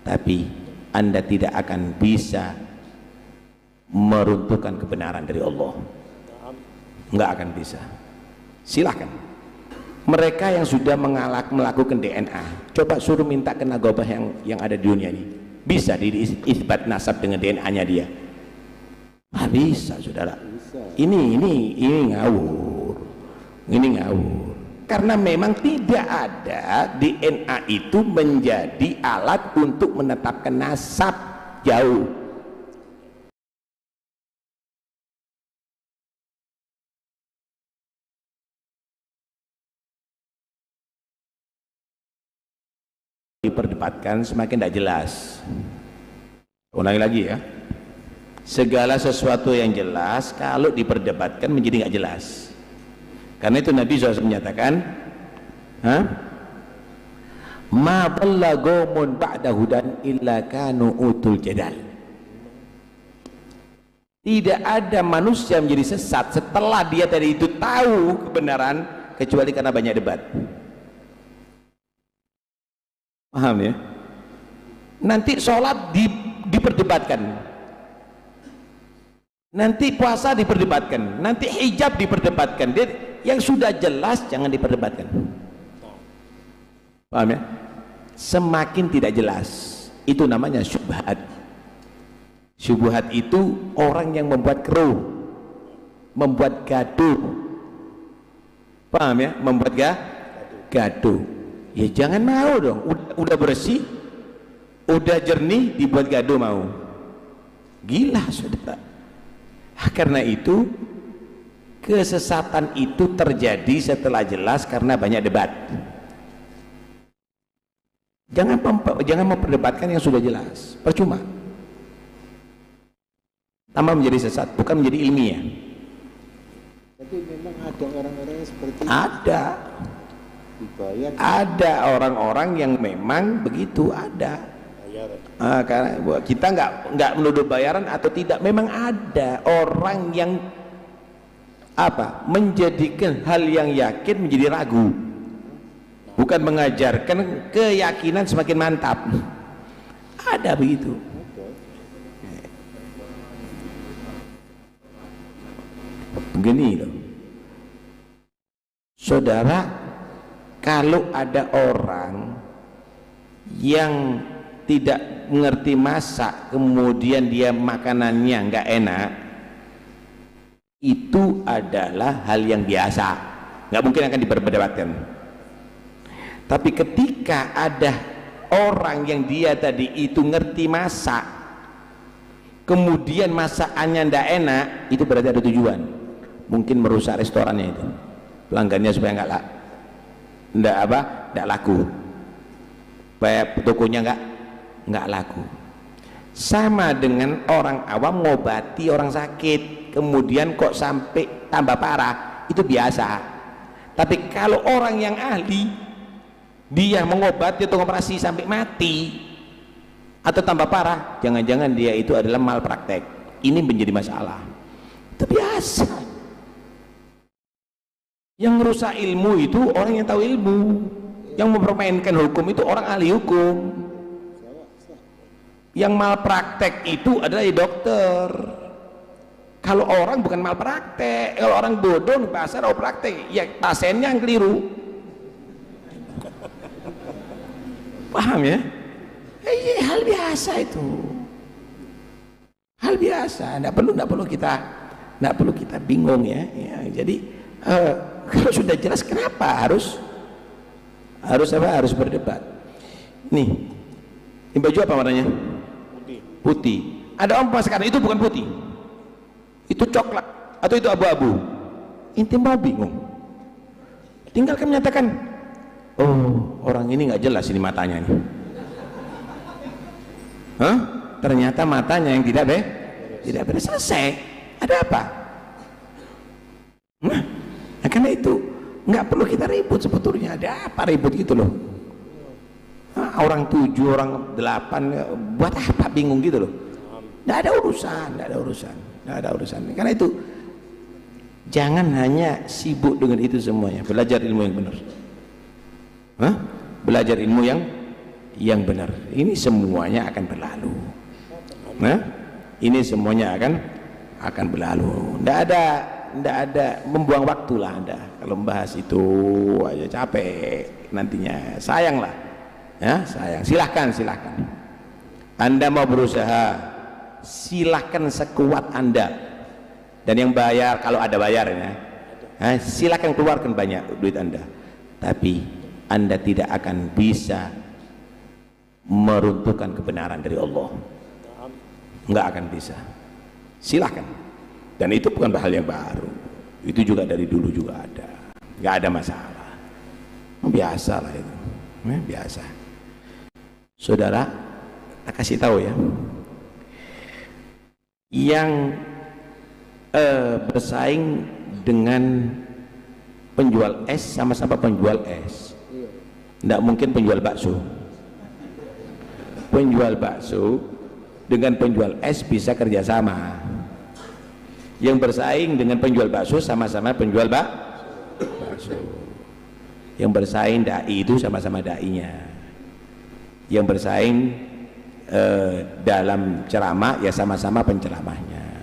tapi Anda tidak akan bisa meruntuhkan kebenaran dari Allah. Nggak akan bisa. Silahkan mereka yang sudah melakukan DNA, coba suruh minta ke nagobah yang ada di dunia ini, bisa diisbat nasab dengan DNA-nya dia? Nggak bisa, saudara. Ini ngawur, ini ngawur. Karena memang tidak ada DNA itu menjadi alat untuk menetapkan nasab, jauh. Diperdebatkan semakin tidak jelas. Ulangi lagi ya, segala sesuatu yang jelas kalau diperdebatkan menjadi nggak jelas. Karena itu Nabi SAW menyatakan, ma dhalla qaumun ba'da hudan illa kanu utul jadal. Tidak ada manusia menjadi sesat setelah dia tadi itu tahu kebenaran, kecuali karena banyak debat. Paham ya? Nanti sholat diperdebatkan, nanti puasa diperdebatkan, nanti hijab diperdebatkan. Yang sudah jelas jangan diperdebatkan. Paham ya? Semakin tidak jelas, itu namanya syubhat. Syubhat itu orang yang membuat keruh, membuat gaduh. Paham ya? Membuat gaduh. Ya jangan mau dong, udah bersih, udah jernih dibuat gaduh mau. Gila saudara. Karena itu kesesatan itu terjadi setelah jelas karena banyak debat. Jangan memperdebatkan yang sudah jelas, percuma. Tambah menjadi sesat, bukan menjadi ilmiah. Tapi memang ada orang-orang yang seperti itu. Ada orang-orang yang memang begitu, ada. Karena kita nggak menuduh bayaran atau tidak, memang ada orang yang menjadikan hal yang yakin menjadi ragu, bukan mengajarkan keyakinan semakin mantap. Ada begitu. Begini loh saudara, kalau ada orang yang tidak mengerti masak kemudian dia makanannya nggak enak, itu adalah hal yang biasa, nggak mungkin akan diperdebatkan. Tapi ketika ada orang yang dia tadi itu ngerti masak kemudian masakannya nggak enak, itu berarti ada tujuan, mungkin merusak restorannya itu, pelanggannya supaya nggak laku, supaya tokonya nggak laku. Sama dengan orang awam ngobati orang sakit kemudian kok sampai tambah parah, itu biasa. Tapi kalau orang yang ahli, dia mengobati atau operasi sampai mati atau tambah parah, jangan-jangan dia itu adalah malpraktek. Ini menjadi masalah. Itu biasa. Yang merusak ilmu itu orang yang tahu ilmu, yang mempermainkan hukum itu orang ahli hukum. Yang malpraktek itu adalah dokter. Kalau orang bukan malpraktek, kalau orang bodoh pasar praktek, ya pasiennya yang keliru. Paham ya? Hal biasa itu, hal biasa. Nggak perlu kita bingung ya. Jadi kalau sudah jelas, kenapa harus berdebat? Nih, ini baju apa warnanya? Putih. Ada orang sekarang itu bukan putih, itu coklat atau itu abu-abu. Inti mau bingung, tinggal kan menyatakan, oh orang ini nggak jelas ini matanya nih. Ternyata matanya yang tidak beres, selesai. Ada apa? Nah, karena itu nggak perlu kita ribut sebetulnya. Ada apa ribut gitu loh? Orang 7, orang 8, buat apa bingung gitu loh? Nggak ada urusan. Karena itu jangan hanya sibuk dengan itu semuanya. Belajar ilmu yang benar. Belajar ilmu yang yang benar. Ini semuanya akan berlalu. Nah, ini semuanya akan berlalu. Tidak ada membuang waktu lah Anda kalau membahas itu aja, capek nantinya, sayang lah ya, sayang. Silahkan Anda mau berusaha, silahkan sekuat Anda, dan yang bayar kalau ada bayarnya, silahkan keluarkan banyak duit Anda, tapi Anda tidak akan bisa meruntuhkan kebenaran dari Allah, nggak akan bisa. Silahkan. Dan itu bukan hal yang baru, itu juga dari dulu juga ada, nggak ada masalah, biasa lah itu, biasa. Saudara, kita kasih tahu ya, yang bersaing dengan penjual es sama-sama penjual es, nggak mungkin penjual bakso. Penjual bakso dengan penjual es bisa kerjasama. Yang bersaing dengan penjual bakso sama-sama penjual bakso. Yang bersaing dai itu sama-sama dainya. Yang bersaing dalam ceramah ya sama-sama penceramahnya.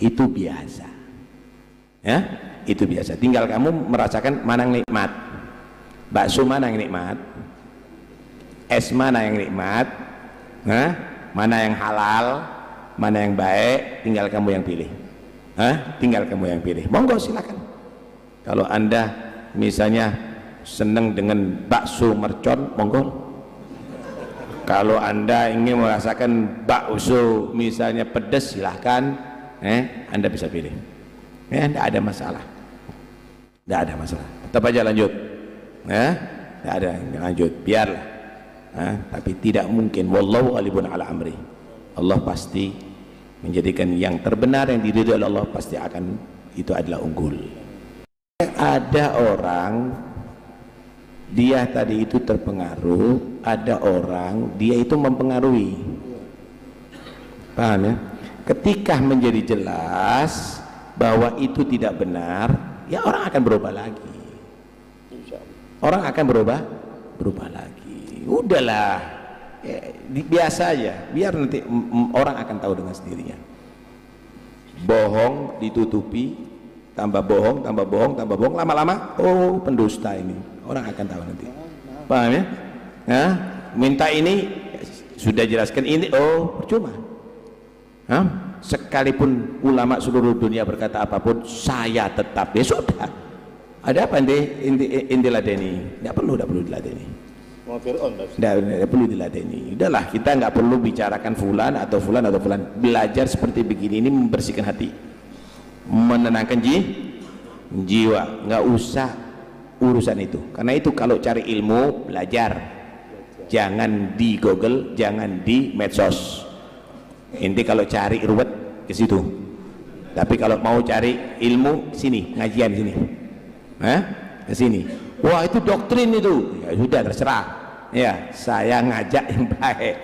Itu biasa. Ya, itu biasa. Tinggal kamu merasakan mana yang nikmat. Bakso mana yang nikmat? Es mana yang nikmat? Mana yang halal? Mana yang baik? Tinggal kamu yang pilih. Tinggal kamu yang pilih. Monggo silakan. Kalau Anda misalnya senang dengan bakso mercon, monggo. Kalau Anda ingin merasakan bakso misalnya pedas, silahkan. Anda bisa pilih. Tidak ada masalah. Tidak ada masalah. Tetap aja lanjut. Tidak ada, lanjut. Biarlah. Tapi tidak mungkin. Wallahu ghalibun ala amri. Allah pasti menjadikan yang terbenar yang diridhoi oleh Allah, pasti akan itu adalah unggul. Ada orang dia tadi itu terpengaruh, ada orang dia itu mempengaruhi. Paham ya? Ketika menjadi jelas bahwa itu tidak benar, ya orang akan berubah lagi. Orang akan berubah lagi. Udahlah. Biasa aja, biar nanti orang akan tahu dengan sendirinya. Bohong ditutupi, tambah bohong, lama-lama oh pendusta ini, orang akan tahu nanti. Paham ya? Minta ini sudah jelaskan ini, oh percuma. Sekalipun ulama seluruh dunia berkata apapun, saya tetap, ya sudah. Ada apa inti ladeni? Tidak perlu diladeni. Tidak perlu diladeni. Udahlah, kita nggak perlu bicarakan fulan atau fulan. Belajar seperti begini ini membersihkan hati, menenangkan jiwa. Nggak usah urusan itu. Karena itu kalau cari ilmu, belajar. Jangan di Google, jangan di medsos. Inti kalau cari ruwet ke situ. Tapi kalau mau cari ilmu, sini ngajian sini. Ke sini. Wah itu doktrin itu, ya sudah terserah. Ya saya ngajak yang baik.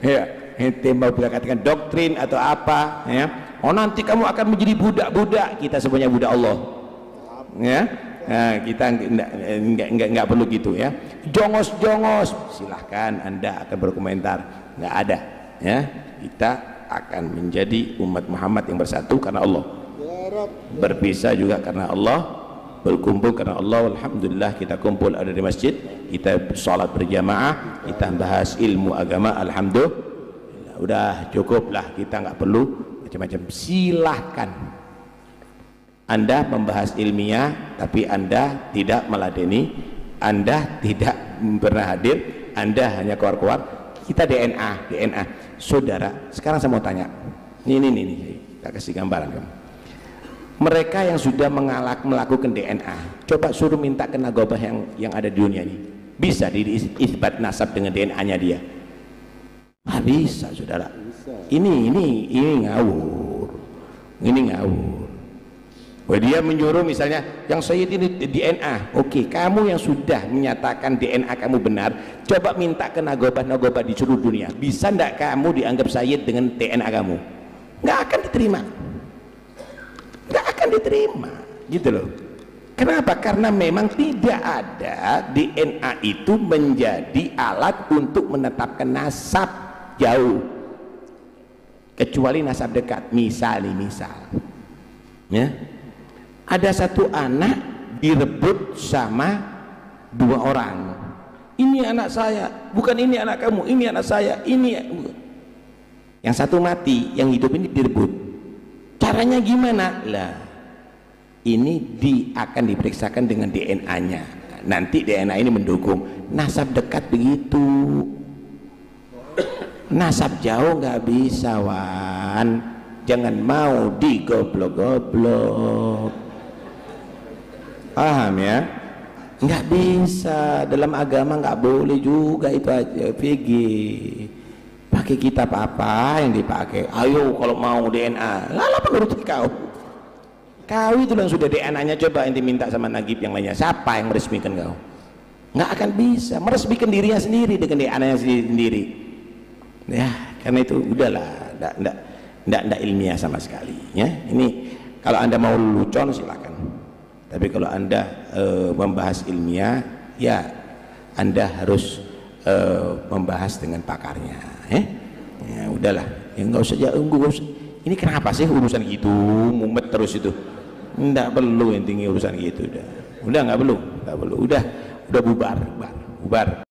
Ya ente mau katakan doktrin atau apa? Ya, oh nanti kamu akan menjadi budak-budak. Kita semuanya budak Allah. Ya, kita nggak perlu gitu ya. Jongos, silahkan Anda akan berkomentar. Nggak ada. Ya, kita akan menjadi umat Muhammad yang bersatu karena Allah. Berpisah juga karena Allah. Berkumpul karena Allah. Alhamdulillah kita kumpul ada di masjid, kita sholat berjamaah, kita bahas ilmu agama. Alhamdulillah, udah cukuplah, kita nggak perlu macam-macam. Silahkan Anda membahas ilmiah, tapi Anda tidak meladeni, Anda tidak pernah hadir, Anda hanya keluar-keluar. Kita DNA. Saudara, sekarang saya mau tanya, ini kita kasih gambaran kamu. Mereka yang sudah melakukan DNA, coba suruh minta ke nagobah yang ada di dunia ini, bisa diisbat nasab dengan DNA-nya dia? Bisa, saudara. Ini ngawur. Wah, dia menyuruh misalnya yang Sayyid ini DNA. Oke, kamu yang sudah menyatakan DNA kamu benar, coba minta ke nagobah di seluruh dunia, bisa ndak kamu dianggap Sayyid dengan DNA kamu? Nggak akan diterima, gitu loh. Kenapa? Karena memang tidak ada DNA itu menjadi alat untuk menetapkan nasab jauh, kecuali nasab dekat. Misal ya, ada satu anak direbut sama dua orang. Ini anak saya, bukan ini anak kamu, ini anak saya, ini. Yang satu mati, yang hidup ini direbut. Caranya gimana? Lah, ini akan diperiksakan dengan DNA-nya. Nanti DNA ini mendukung. Nasab dekat begitu. Nasab jauh nggak bisa, Wan. Jangan mau digoblok-goblok. Paham ya? Nggak bisa. Dalam agama nggak boleh juga itu aja. VG. Pakai kitab apa yang dipakai? Ayo kalau mau DNA. Lalu menurut kau? Kau itu yang sudah DNA-nya, coba yang diminta sama Nagib yang lainnya. Siapa yang meresmikan kau? Nggak akan bisa meresmikan dirinya sendiri dengan DNA-nya sendiri. Ya, karena itu udahlah, nggak ilmiah sama sekali. Ya, ini kalau anda mau lelucon silakan. Tapi kalau anda membahas ilmiah, ya anda harus membahas dengan pakarnya. Ya udahlah, ya nggak usah ini kenapa sih urusan gitu mumet terus itu. Nggak perlu yang tinggi urusan gitu, udah nggak perlu, udah bubar.